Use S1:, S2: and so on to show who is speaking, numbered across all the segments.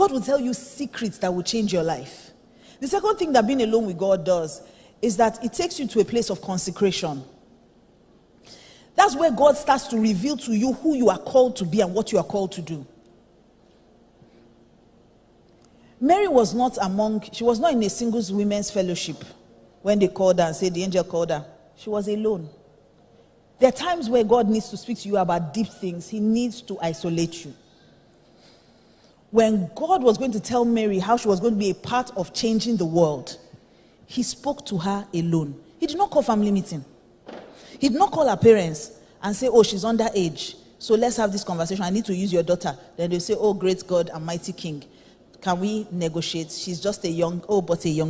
S1: God will tell you secrets that will change your life. The second thing that being alone with God does is that it takes you to a place of consecration. That's where God starts to reveal to you who you are called to be and what you are called to do. Mary was not in a singles women's fellowship when they called her and said the angel called her. She was alone. There are times where God needs to speak to you about deep things. He needs to isolate you. When God was going to tell Mary how she was going to be a part of changing the world, he spoke to her alone. He did not call family meeting. He did not call her parents and say, oh, she's underage, so let's have this conversation. I need to use your daughter. Then they say, oh, great God and mighty King, can we negotiate? She's just a young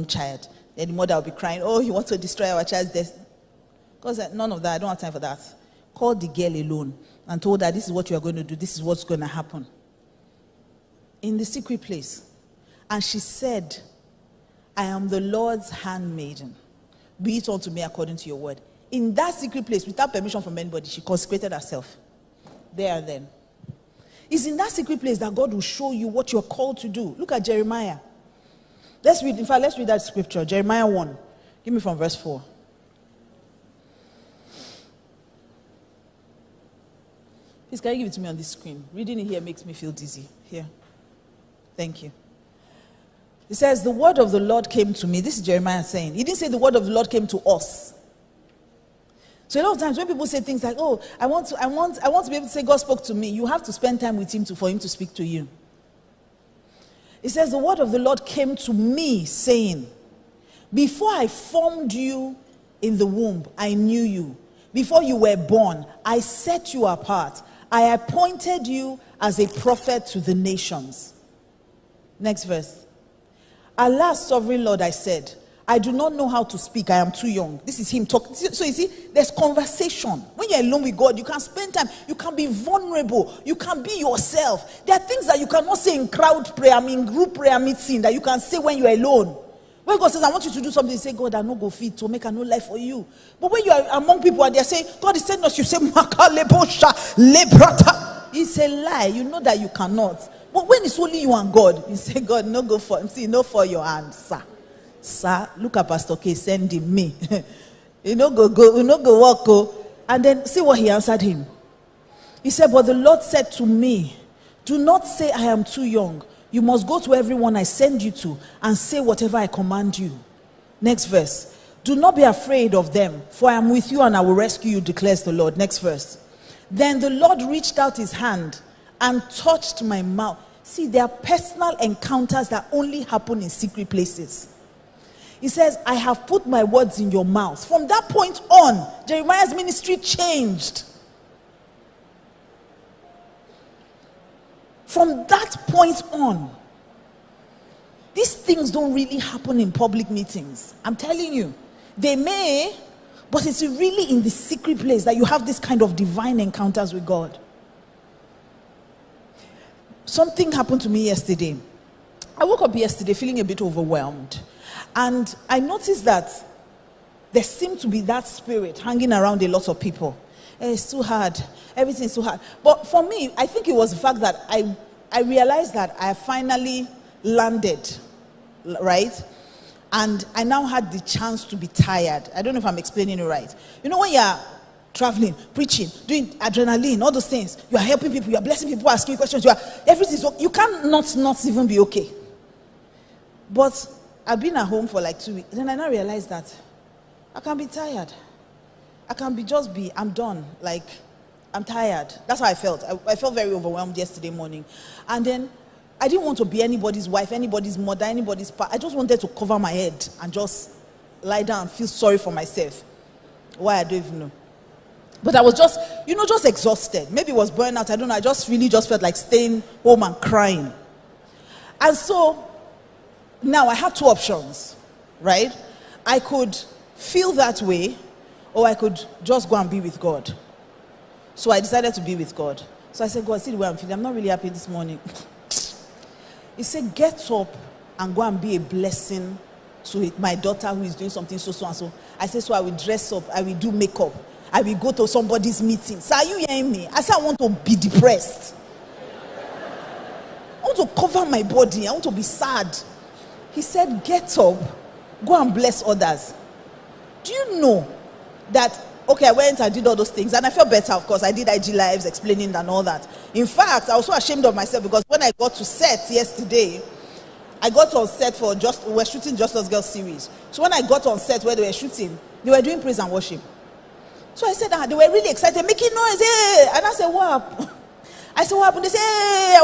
S1: child. Then the mother will be crying, oh, you want to destroy our child's destiny. God said, none of that. I don't have time for that. Called the girl alone and told her, this is what you are going to do. This is what's going to happen. In the secret place. And she said, I am the Lord's handmaiden. Be it unto me according to your word. In that secret place, without permission from anybody, she consecrated herself. There and then. It's in that secret place that God will show you what you're called to do. Look at Jeremiah. Let's read that scripture. Jeremiah 1. Give me from verse 4. Please, can you give it to me on this screen? Reading it here makes me feel dizzy. Here. Thank you. It says, the word of the Lord came to me. This is Jeremiah saying. He didn't say the word of the Lord came to us. So a lot of times when people say things like, oh, I want to be able to say God spoke to me, you have to spend time with him for him to speak to you. It says, the word of the Lord came to me saying, before I formed you in the womb, I knew you. Before you were born, I set you apart. I appointed you as a prophet to the nations. Next verse. Alas, sovereign Lord, I said, I do not know how to speak. I am too young. This is him talking. So you see, there's conversation. When you're alone with God, you can spend time. You can be vulnerable. You can be yourself. There are things that you cannot say in crowd prayer, group prayer meeting, that you can say when you're alone. When God says, I want you to do something, you say, God, I no go fit to make a new life for you. But when you are among people and they're saying, God is saying us, you say, it's a lie. You know that you cannot. But when it's only you and God, you say, God, no go for him. See, no for your hand, sir. Sir, look at Pastor K, send him me. You know, go walk, go. And then see what he answered him. He said, but the Lord said to me, do not say I am too young. You must go to everyone I send you to and say whatever I command you. Next verse. Do not be afraid of them, for I am with you and I will rescue you, declares the Lord. Next verse. Then the Lord reached out his hand and touched my mouth. See, there are personal encounters that only happen in secret places. He says, I have put my words in your mouth. From that point on, Jeremiah's ministry changed. From that point on, these things don't really happen in public meetings. I'm telling you, they may, but it's really in the secret place that you have this kind of divine encounters with God. Something happened to me yesterday. I woke up yesterday feeling a bit overwhelmed. And I noticed that there seemed to be that spirit hanging around a lot of people. It's too hard. Everything's too hard. But for me, I think it was the fact that I realized that I finally landed, right? And I now had the chance to be tired. I don't know if I'm explaining it right. You know, when you're traveling, preaching, doing adrenaline, all those things, you are helping people, you are blessing people, asking questions, you can't not even be okay. But I've been at home for like 2 weeks. Then I now realized that I can be tired. I can I'm done. Like, I'm tired. That's how I felt. I felt very overwhelmed yesterday morning. And then I didn't want to be anybody's wife, anybody's mother, anybody's I just wanted to cover my head and just lie down and feel sorry for myself. Why, I don't even know. But I was just exhausted. Maybe it was burnout. I don't know. I just felt like staying home and crying. And so now I had two options, right? I could feel that way, or I could just go and be with God. So I decided to be with God. So I said, God, see the way I'm feeling. I'm not really happy this morning. He said, get up and go and be a blessing to my daughter who is doing something so and so. I said, so I will dress up. I will do makeup. I will go to somebody's meeting. So are you hearing me? I said, I want to be depressed. I want to cover my body. I want to be sad. He said, get up, go and bless others. Do you know that, okay, I went and did all those things, and I felt better, of course. I did IG Lives explaining and all that. In fact, I was so ashamed of myself because when I got to set yesterday, I got on set we were shooting Just Us Girls series. So when I got on set where they were shooting, they were doing praise and worship. So I said, they were really excited, making noise, hey! And I said, what happened? I said, what happened? They said, hey!